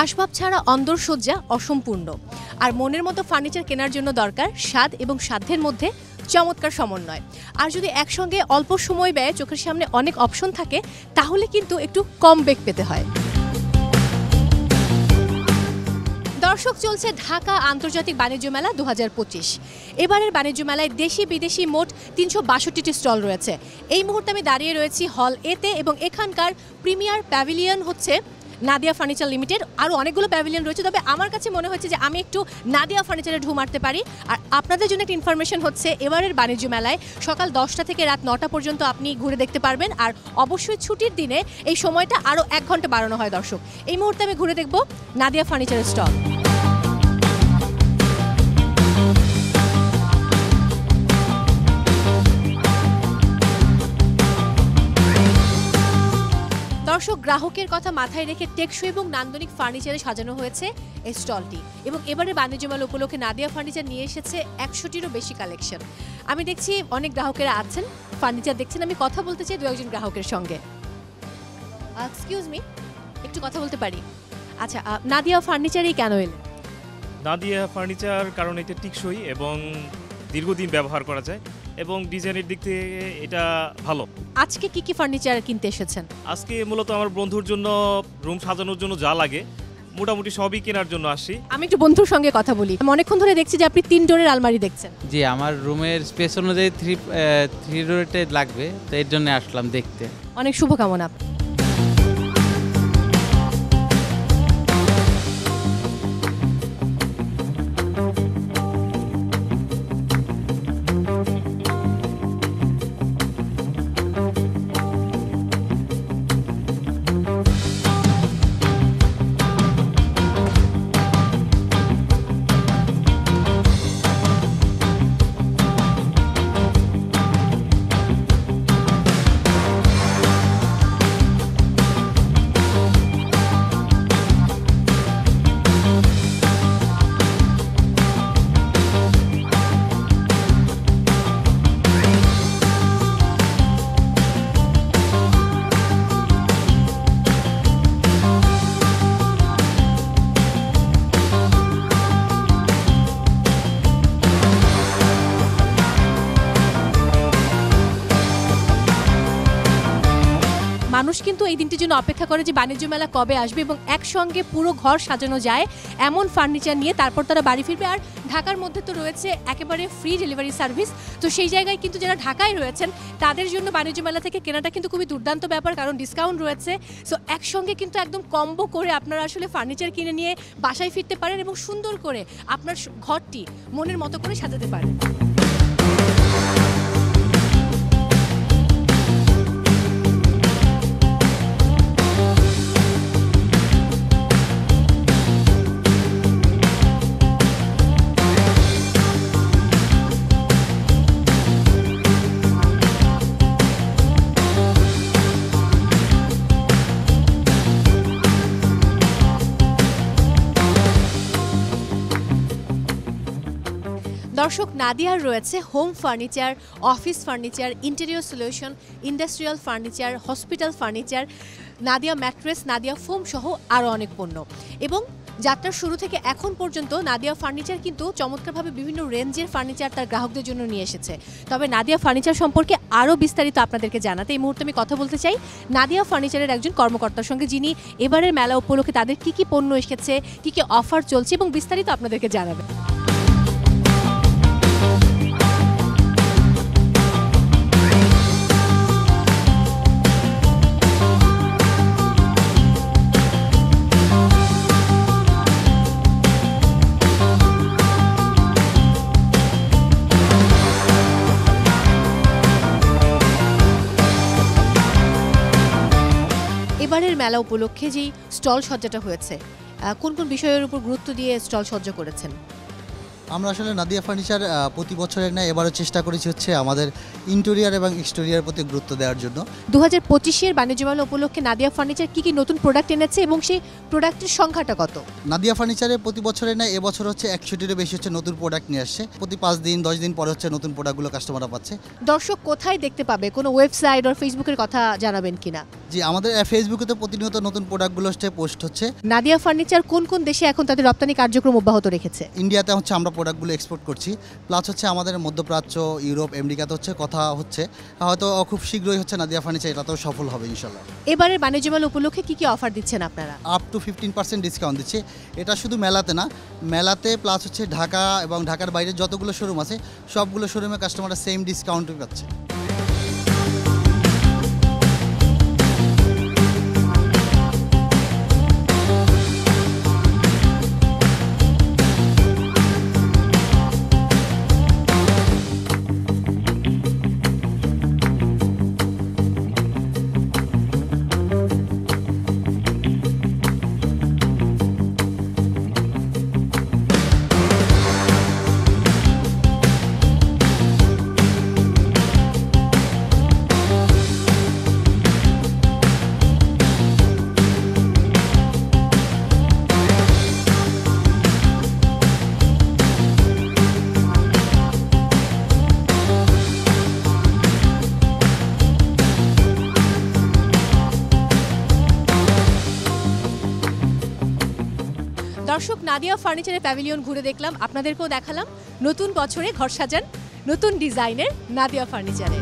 আসবাব ছাড়া অন্দরসজ্জা অসম্পূর্ণ, আর মনের মতো ফার্নিচার কেনার জন্য দরকার স্বাদ এবং সাধ্যের মধ্যে চমৎকার সমন্বয়। আর যদি একসঙ্গে অল্প সময় ব্যয়ে চোখের সামনে অনেক অপশন থাকে তাহলে কিন্তু একটু কম বেগ পেতে হয়। দর্শক, চলছে ঢাকা আন্তর্জাতিক বাণিজ্য মেলা 2025। এবারের বাণিজ্য মেলায় দেশি বিদেশি মোট 362টি স্টল রয়েছে। এই মুহূর্তে আমি দাঁড়িয়ে রয়েছি হল এতে এবং এখানকার প্রিমিয়ার প্যাভিলিয়ন হচ্ছে নাদিয়া ফার্নিচার লিমিটেড। আরও অনেকগুলো প্যাভিলিয়ন রয়েছে, তবে আমার কাছে মনে হচ্ছে যে আমি একটু নাদিয়া ফার্নিচারে ঢু মারতে পারি। আর আপনাদের জন্য একটা ইনফরমেশন হচ্ছে, এবারের বাণিজ্য মেলায় সকাল 10টা থেকে রাত 9টা পর্যন্ত আপনি ঘুরে দেখতে পারবেন। আর অবশ্যই ছুটির দিনে এই সময়টা আরও 1 ঘন্টা বাড়ানো হয়। দর্শক, এই মুহূর্তে আমি ঘুরে দেখব নাদিয়া ফার্নিচারের স্টল। দর্শক, গ্রাহকের কথা মাথায় রেখে টেকসই এবং নান্দনিক ফার্নিচারে সাজানো হয়েছে এই স্টলটি। এবং এবারে বাণিজ্য মেলা উপলক্ষে নাদিয়া ফার্নিচার নিয়ে এসেছে 100টিরও বেশি কালেকশন। আমি দেখছি অনেক গ্রাহকেরা আছেন, ফার্নিচার দেখছেন। আমি কথা বলতে চাই 2-1 গ্রাহকের সঙ্গে। এক্সকিউজ মি, একটু কথা বলতে পারি? আচ্ছা, নাদিয়া ফার্নিচারেই কেন এলেন? নাদিয়া ফার্নিচার কারণ এটা টিকসই এবং দীর্ঘদিন ব্যবহার করা যায় এবং ডিজাইনের দিক থেকে এটা ভালো। আজকে কি কি ফার্নিচার কিনতে এসেছেন? আজকে মূলত আমার বন্ধুর জন্য রুম সাজানোর জন্য যা লাগে মোটামুটি সবই কেনার জন্য আসি। আমি একটু বন্ধুর সঙ্গে কথা বলি। অনেকক্ষণ ধরে দেখছি যে আপনি 3 ডোরের আলমারি দেখছেন। জি, আমার রুমের স্পেস অনুযায়ী 3 ডোরেতে লাগবে, তো এর জন্য আসলাম দেখতে। অনেক শুভকামনা। মানুষ কিন্তু এই দিনটির জন্য অপেক্ষা করে যে বাণিজ্য মেলা কবে আসবে এবং একসঙ্গে পুরো ঘর সাজানো যায় এমন ফার্নিচার নিয়ে তারপর তারা বাড়ি ফিরবে। আর ঢাকার মধ্যে তো রয়েছে একেবারে ফ্রি ডেলিভারি সার্ভিস। তো সেই জায়গায় কিন্তু যারা ঢাকায় রয়েছেন তাদের জন্য বাণিজ্য মেলা থেকে কেনাটা কিন্তু খুবই দুর্দান্ত ব্যাপার, কারণ ডিসকাউন্ট রয়েছে। সো একসঙ্গে কিন্তু একদম কম্বো করে আপনারা আসলে ফার্নিচার কিনে নিয়ে বাসায় ফিরতে পারেন এবং সুন্দর করে আপনার ঘরটি মনের মতো করে সাজাতে পারেন। দর্শক, নাদিয়ার রয়েছে home furniture, office furniture, interior solution, industrial furniture, hospital furniture, Nadia mattress, Nadia foam সহ আরও অনেক পণ্য। এবং যাত্রার শুরু থেকে এখন পর্যন্ত নাদিয়া ফার্নিচার কিন্তু চমৎকারভাবে বিভিন্ন রেঞ্জের ফার্নিচার তার গ্রাহকদের জন্য নিয়ে এসেছে। তবে নাদিয়া ফার্নিচার সম্পর্কে আরও বিস্তারিত আপনাদেরকে জানাতে এই মুহূর্তে আমি কথা বলতে চাই নাদিয়া ফার্নিচারের একজন কর্মকর্তার সঙ্গে, যিনি এবারের মেলা উপলক্ষে তাদের কী কী পণ্য এসেছে, কী কী অফার চলছে এবং বিস্তারিত আপনাদেরকে জানাবেন। এবারের মেলা উপলক্ষে যেই স্টল সজ্জাটা হয়েছে, কোন কোন বিষয়ের উপর গুরুত্ব দিয়ে স্টল সজ্জা করেছেন? আমরা আসলে নাদিয়া ফার্নিচার প্রতি বছরের ন্যায় এবারও চেষ্টা করেছি হচ্ছে আমাদের ইন্টেরিয়র এবং এক্সটেরিয়র প্রতি গুরুত্ব দেওয়ার জন্য। 2025-এর বাণিজ্য মেলা উপলক্ষে নাদিয়া ফার্নিচার কি কি নতুন প্রোডাক্ট এনেছে এবং সেই প্রোডাক্টের সংখ্যাটা কত? নাদিয়া ফার্নিচারে প্রতি বছরের ন্যায় এবছর হচ্ছে 100টিরও বেশি হচ্ছে নতুন প্রোডাক্ট নিয়ে আসছে। প্রতি 5 দিন 10 দিন পরে হচ্ছে নতুন প্রোডাক্টগুলো কাস্টমাররা পাচ্ছে। দর্শক কোথায় দেখতে পাবে? কোনো ওয়েবসাইট আর ফেসবুকের কথা জানাবেন কিনা? জি, আমাদের ফেসবুকে তো প্রতিনিয়ত নতুন প্রোডাক্টগুলো পোস্ট হচ্ছে। নাদিয়া ফার্নিচার কোন কোন দেশে এখন তাদের রপ্তানি কার্যক্রম অব্যাহত রেখেছে? ইন্ডিয়াতে হচ্ছে আমরা প্রোডাক্টগুলো এক্সপোর্ট করছি, প্লাস হচ্ছে আমাদের মধ্যপ্রাচ্য, ইউরোপ, আমেরিকাতে হচ্ছে কথা হচ্ছে, হয়তো খুব শীঘ্রই হচ্ছে নাদিয়া ফার্নিচার এটাতেও সফল হবে ইনশাল্লাহ। এবারের বাণিজ্য মেলা উপলক্ষে কি কি অফার দিচ্ছেন আপনারা? আপ টু 15% ডিসকাউন্ট দিচ্ছে। এটা শুধু মেলাতে না, মেলাতে প্লাস হচ্ছে ঢাকা এবং ঢাকার বাইরে যতগুলো শোরুম আছে সবগুলো শোরুমে কাস্টমাররা সেম ডিসকাউন্টই পাচ্ছে। দর্শক, নাদিয়া ফার্নিচারের প্যাভিলিয়ন ঘুরে দেখলাম, আপনাদেরকেও দেখালাম নতুন বছরে ঘর সাজান নতুন ডিজাইনের নাদিয়া ফার্নিচারে।